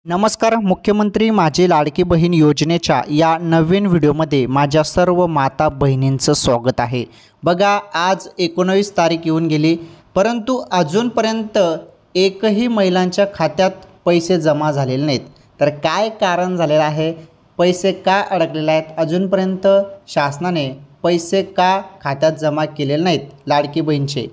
नमस्कार. मुख्यमंत्री माझी लाडकी बहीण योजनेच्या या नवीन व्हिडिओमध्ये माझ्या सर्व माता बहिणींचं स्वागत आहे. बघा, आज 19 तारीख येऊन गेली, परंतु अजूनपर्यंत एकही महिलांच्या खात्यात पैसे जमा झालेले नाहीत. तर काय कारण झालेलं आहे? पैसे का अडकलेले आहेत? अजूनपर्यंत शासनाने पैसे का खात्यात जमा केलेले नाहीत लाडकी बहीणचे?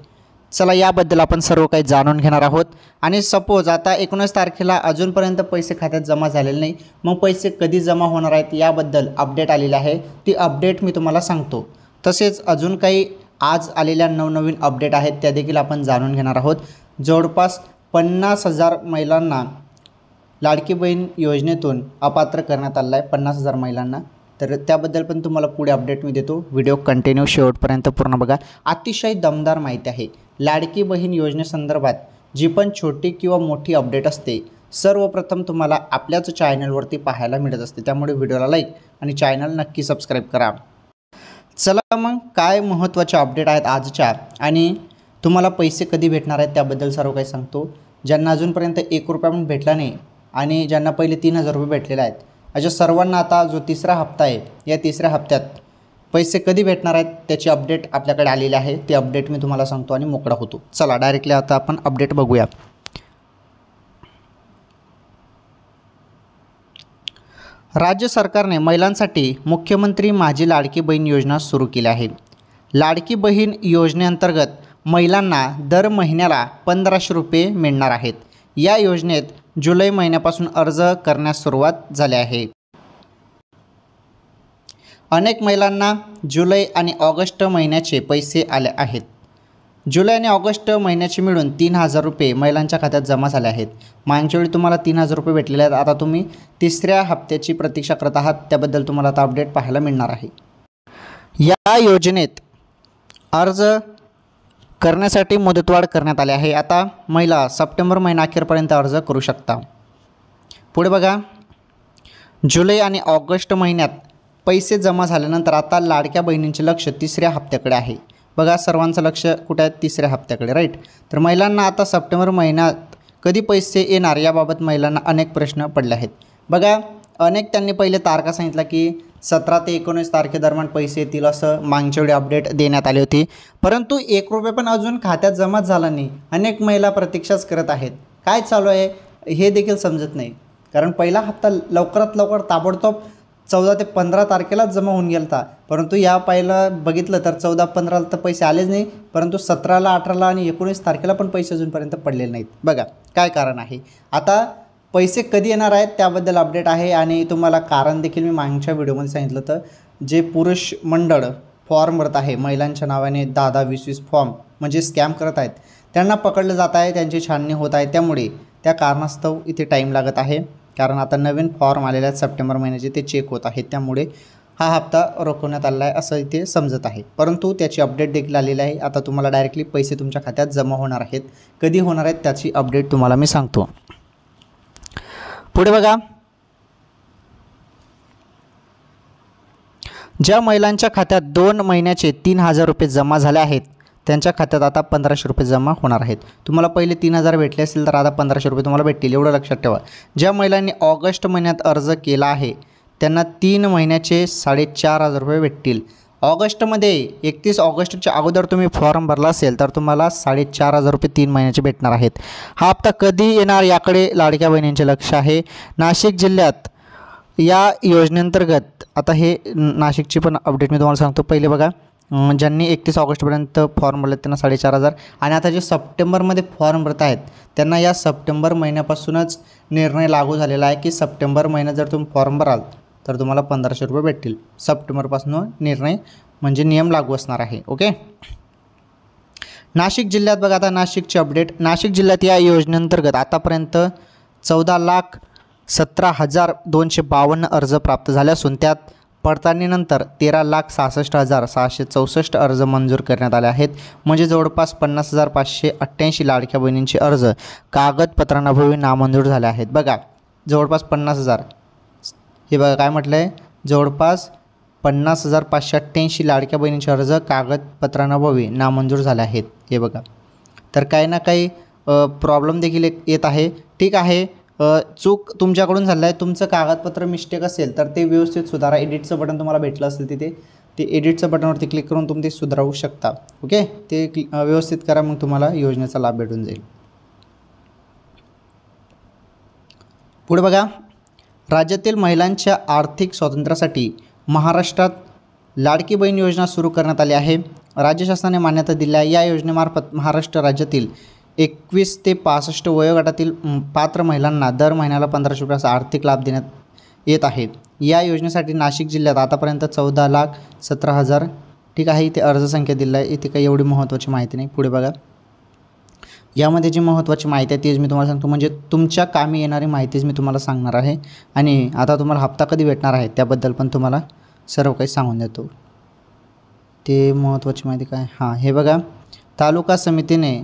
चला, याबद्दल आपण सर्व काही जाणून घेणार आहोत. आणि सपोज आता 19 तारखेला अजूनपर्यंत पैसे खात्यात जमा झालेले नाही, मग पैसे कधी जमा होणार आहेत याबद्दल अपडेट आलेली आहे. ती अपडेट मी तुम्हाला सांगतो. तसेच अजून काही आज आलेल्या नवनवीन अपडेट आहेत त्या देखील आपण जाणून घेणार आहोत. जवळपास 50,000 महिलांना लाडकी बहीण योजनेतून अपात्र करण्यात आलं आहे. 50,000 महिलांना. तर त्याबद्दल पण तुम्हाला पुढे अपडेट मी देतो. व्हिडिओ कंटिन्यू शेवटपर्यंत पूर्ण बघा. अतिशय दमदार माहिती आहे. लाडकी बहीण योजनेसंदर्भात जी पण छोटी किंवा मोठी अपडेट असते सर्वप्रथम तुम्हाला आपल्याच चॅनलवरती पाहायला मिळत असते. त्यामुळे व्हिडिओला लाईक आणि चॅनल नक्की सबस्क्राईब करा. चला मग, काय महत्त्वाचे अपडेट आहेत आजच्या आणि तुम्हाला पैसे कधी भेटणार आहेत त्याबद्दल सर्व काही सांगतो. ज्यांना अजूनपर्यंत 1 रुपया पण भेटला नाही आणि ज्यांना पहिले 3,000 रुपये भेटलेले आहेत, अशा सर्वांना आता जो तिसरा हप्ता आहे या तिसऱ्या हप्त्यात पैसे कधी भेटणार आहेत त्याची अपडेट आपल्याकडे आलेली आहे. ते अपडेट मी तुम्हाला सांगतो आणि मोकळा होतो. चला, डायरेक्टली आता आपण अपडेट बघूया. राज्य सरकारने महिलांसाठी मुख्यमंत्री माझी लाडकी बहीण योजना सुरू केली आहे. लाडकी बहीण योजनेअंतर्गत महिलांना दर महिन्याला 1,500 रुपये मिळणार आहेत. या योजनेत जुलै महिन्यापासून अर्ज करण्यास सुरुवात झाली आहे. अनेक महिलांना जुलै आणि ऑगस्ट महिन्याचे पैसे आले आहेत. जुलै आणि ऑगस्ट महिन्याचे मिळून 3,000 रुपये महिलांच्या खात्यात जमा झाले आहेत. मागच्या वेळी तुम्हाला 3,000 रुपये भेटलेले आहेत. आता तुम्ही तिसऱ्या हप्त्याची प्रतीक्षा करत आहात. त्याबद्दल तुम्हाला आता अपडेट पाहायला मिळणार आहे. या योजनेत अर्ज करण्यासाठी मुदतवाढ करण्यात आली आहे. आता महिला सप्टेंबर महिना अखेरपर्यंत अर्ज करू शकता. पुढे बघा, जुलै आणि ऑगस्ट महिन्यात पैसे जमा झाल्यानंतर आता लाडक्या बहिणींचे लक्ष तिसऱ्या हप्त्याकडे आहे. बघा, सर्वांचं लक्ष कुठे आहे? तिसऱ्या हप्त्याकडे, राईट. तर महिलांना आता सप्टेंबर महिन्यात कधी पैसे येणार याबाबत महिलांना अनेक प्रश्न पडले आहेत. बघा, अनेक त्यांनी पहिले तारखा सांगितलं की 17 ते 19 तारखेदरम्यान पैसे येतील असं मागच्या वेळी अपडेट देण्यात आली होती. परंतु 1 रुपया पण अजून खात्यात जमा झाला नाही. अनेक महिला प्रतीक्षाच करत आहेत. काय चालू आहे हे देखील समजत नाही. कारण पहिला हप्ता लवकरात लवकर ताबडतोब 14 ते 15 तारखेलाच जमा होऊन गेला होता. परंतु या पहिला बघितलं तर 14-15ला तर पैसे आलेच नाही. परंतु 17ला, 18ला आणि 19 तारखेला पण पैसे अजूनपर्यंत पडलेले नाहीत. बघा काय कारण आहे. आता पैसे कधी येणार आहेत त्याबद्दल अपडेट आहे. आणि तुम्हाला कारण देखील मी मागच्या व्हिडिओमध्ये सांगितलं होतं. जे पुरुष मंडळ फॉर्म भरत आहे महिलांच्या नावाने 10-10, 20-20 फॉर्म म्हणजे स्कॅम करत आहेत, त्यांना पकडलं जात आहे. त्यांची छाननी होत आहे. त्यामुळे त्या कारणास्तव इथे टाईम लागत आहे. कारण आता नवीन फॉर्म आलेले आहेत सप्टेंबर महिन्याचे, ते चेक होत आहेत. त्यामुळे हा हप्ता रोखण्यात आला आहे असं इथे समजत आहे. परंतु त्याची अपडेट देखील आलेली आहे. आता तुम्हाला डायरेक्टली पैसे तुमच्या खात्यात जमा होणार आहेत. कधी होणार आहेत त्याची अपडेट तुम्हाला मी सांगतो. पुढे बघा, ज्या महिलांच्या खात्यात 2 महिन्याचे 3,000 रुपये जमा झाले आहेत त्यांच्या खात्यात आता 1,500 रुपये जमा होणार आहेत. तुम्हाला पहिले 3,000 भेटले असतील तर आता 1,500 रुपये तुम्हाला भेटतील, एवढं लक्षात ठेवा. ज्या महिलांनी ऑगस्ट महिन्यात अर्ज केला आहे त्यांना 3 महिन्याचे 4,500 रुपये भेटतील. ऑगस्टमध्ये 31 ऑगस्टच्या अगोदर तुम्ही फॉर्म भरला असेल तर तुम्हाला 4,500 रुपये 3 महिन्याचे भेटणार आहेत. हा हप्ता कधी येणार याकडे लाडक्या बहिणींचे लक्ष आहे. नाशिक जिल्ह्यात या योजनेअंतर्गत आता हे नाशिकची पण अपडेट मी तुम्हाला सांगतो. पहिले बघा, ज्यांनी 31 ऑगस्टपर्यंत फॉर्म भरले त्यांना 4,500 आणि आता जे सप्टेंबरमध्ये फॉर्म भरत आहेत त्यांना या सप्टेंबर महिन्यापासूनच निर्णय लागू झालेला आहे की सप्टेंबर महिन्यात जर तुम्ही फॉर्म भराल तर तुम्हाला 1,500 रुपये भेटतील. सप्टेंबरपासून निर्णय म्हणजे नियम लागू असणार आहे. ओके. नाशिक जिल्ह्यात बघा, आता नाशिकची अपडेट. नाशिक जिल्ह्यात या योजनेअंतर्गत आतापर्यंत 14,17,252 अर्ज प्राप्त झाले असून त्यात पडताळणीनंतर 13,66,664 अर्ज मंजूर करण्यात आले आहेत. म्हणजे जवळपास 50,588 लाडक्या बहिणींचे अर्ज कागदपत्रांअभावी नामंजूर झाले आहेत. बघा, जवळपास 50,000. हे बघा काय म्हटलं आहे, जवळपास 50,588 लाडक्या बहिणींचे अर्ज कागदपत्रांअभावी नामंजूर झाले आहेत. हे बघा, तर काही ना काही प्रॉब्लेम देखील येत आहे. ठीक आहे, चूक तुमच्याकडून झालं आहे, तुमचं कागदपत्र मिस्टेक असेल तर ते व्यवस्थित सुधारा. एडिटचं बटन तुम्हाला भेटलं असेल तिथे, ते एडिटचं बटनवरती क्लिक करून तुम्ही ते सुधारू शकता. ओके, ते व्यवस्थित करा, मग तुम्हाला योजनेचा लाभ भेटून जाईल. पुढे बघा, राज्यातील महिलांच्या आर्थिक स्वातंत्र्यासाठी महाराष्ट्रात लाडकी बहीण योजना सुरू करण्यात आली आहे. राज्य शासनाने मान्यता दिली आहे. या योजनेमार्फत महाराष्ट्र राज्यातील 21 ते 65 वयोगटातील पात्र महिलांना दर महिन्याला 1500 रुपयाचा आर्थिक लाभ देण्यात येत आहे. या योजनेसाठी नाशिक जिल्ह्यात आतापर्यंत 14,17,000 ठीक आहे इथे अर्जसंख्या दिली आहे. इथे काही एवढी महत्त्वाची माहिती नाही. पुढे बघा, यामध्ये जी महत्त्वाची माहिती आहे तीच मी तुम्हाला सांगतो, म्हणजे तुमच्या कामी येणारी माहितीच मी तुम्हाला सांगणार आहे. आणि आता तुम्हाला हप्ता कधी भेटणार आहे त्याबद्दल पण तुम्हाला सर्व काही सांगून देतो. ते महत्त्वाची माहिती काय, हां हे बघा, तालुका समितीने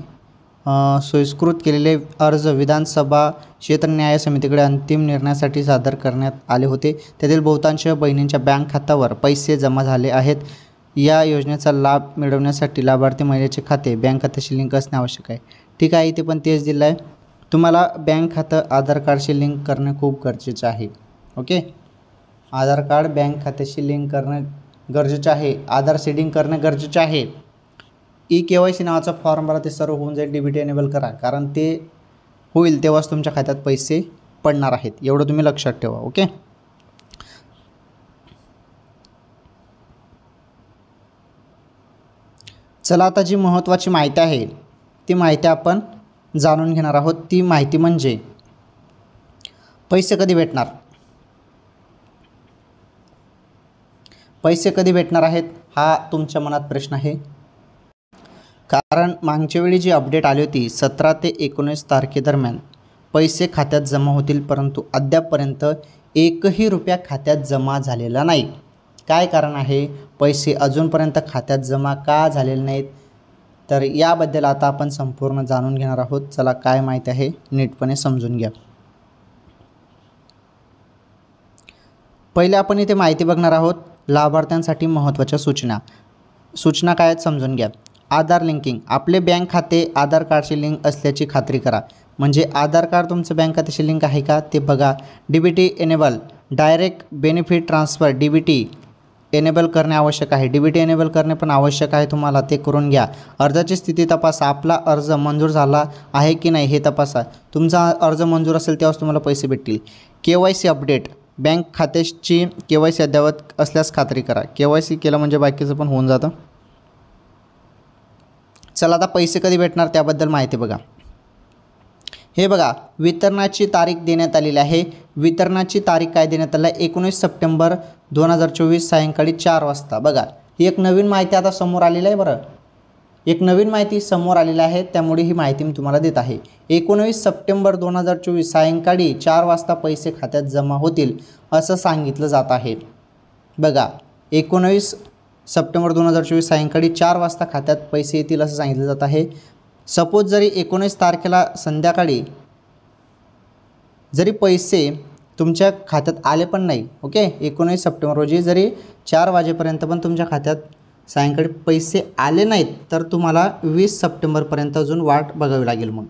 सोयीस्कृत केलेले अर्ज विधानसभा क्षेत्र न्याय समितीकडे अंतिम निर्णयासाठी सादर करण्यात आले होते. त्यातील बहुतांश बहिणींच्या बँक खात्यावर पैसे जमा झाले आहेत. या योजनेचा लाभ मिळवण्यासाठी लाभार्थी महिलेचे खाते बँक खात्याशी लिंक असणे आवश्यक आहे. ठीक आहे, इथे पण तेच दिलं आहे. तुम्हाला बँक खातं आधार कार्डशी लिंक करणे खूप गरजेचं आहे. ओके, आधार कार्ड बँक खात्याशी लिंक करणं गरजेचं आहे. आधार सीडिंग करणं गरजेचं आहे. KYC नावाचा फॉर्म भरा, ते सर्व होऊन जाईल. DBT एनेबल करा, कारण ते होईल तेव्हाच तुमच्या खात्यात पैसे पडणार आहेत. एवढं तुम्ही लक्षात ठेवा. ओके, चला आता जी महत्त्वाची माहिती आहे ती माहिती आपण जाणून घेणार आहोत. ती माहिती म्हणजे पैसे कधी भेटणार. पैसे कधी भेटणार आहेत हा तुमच्या मनात प्रश्न आहे. कारण मागच्या वेळी जी अपडेट आली होती 17 ते 19 तारखेदरम्यान पैसे खात्यात जमा होतील, परंतु अद्यापपर्यंत एकही रुपया खात्यात जमा झालेला नाही. काय कारण आहे, पैसे अजूनपर्यंत खात्यात जमा का झालेले नाहीत, तर याबद्दल आता आपण संपूर्ण जाणून घेणार आहोत. चला काय माहिती आहे नीटपणे समजून घ्या. पहिले आपण इथे माहिती बघणार आहोत. लाभार्थ्यांसाठी महत्त्वाच्या सूचना काय आहेत समजून घ्या. आधार लिंकिंग, आपले बँक खाते आधार कार्डशी लिंक असल्याची खात्री करा. म्हणजे आधार कार्ड तुमचं बँक खात्याशी लिंक आहे का ते बघा. DBT enable, direct benefit transfer DBT enable करणे आवश्यक आहे. DBT एनेबल करणे पण आवश्यक आहे तुम्हाला, ते करून घ्या. अर्जाची स्थिती तपासा, आपला अर्ज मंजूर झाला आहे की नाही हे तपासा. तुमचा अर्ज मंजूर असेल तेव्हाच तुम्हाला पैसे भेटतील. KYC अपडेट, बँक खात्याची KYC अद्ययावत असल्यास खात्री करा. KYC केलं म्हणजे बाकीचं पण होऊन जातं. चला आता पैसे कधी भेटणार त्याबद्दल माहिती बघा. हे बघा, वितरणाची तारीख देण्यात आलेली आहे. वितरणाची तारीख काय देण्यात आली आहे, 19 सप्टेंबर 2024 सायंकाळी 4 वाजता. बघा, ही एक नवीन माहिती आता समोर आलेली आहे. बरं, एक नवीन माहिती समोर आलेली आहे, त्यामुळे ही माहिती मी तुम्हाला देत आहे. 19 सप्टेंबर 2024 सायंकाळी 4 वाजता पैसे खात्यात जमा होतील असं सांगितलं जात आहे. बघा, 19 सप्टेंबर 2024 सायंकाळी 4 वाजता खात्यात पैसे येतील असं सांगितलं जात आहे. सपोज जरी 19 तारखेला संध्याकाळी जरी पैसे तुमच्या खात्यात आले पण नाही, ओके, 19 सप्टेंबर रोजी जरी 4 वाजेपर्यंत पण तुमच्या खात्यात सायंकाळी पैसे आले नाहीत, तर तुम्हाला 20 सप्टेंबरपर्यंत अजून वाट बघावी लागेल. मग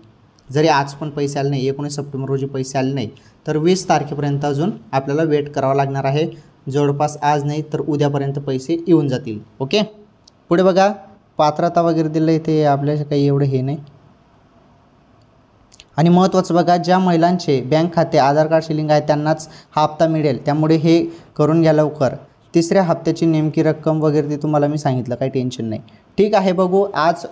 जरी आज पण पैसे आले नाही, 19 सप्टेंबर रोजी पैसे आले नाही, तर 20 तारखेपर्यंत अजून आपल्याला वेट करावा लागणार आहे. जवळपास आज नाही तर उद्यापर्यंत पैसे येऊन जातील. ओके, पुढे बघा, पात्रता वगैरे दिलं इथे आपल्याला काही एवढं हे नाही. आणि महत्त्वाचं बघा, ज्या महिलांचे बँक खाते आधार कार्डशी लिंक आहे त्यांनाच हा हप्ता मिळेल, त्यामुळे हे करून घ्या लवकर. तिसऱ्या हप्त्याची नेमकी रक्कम वगैरे ते तुम्हाला मी सांगितलं, काही टेन्शन नाही. ठीक आहे, बघू आज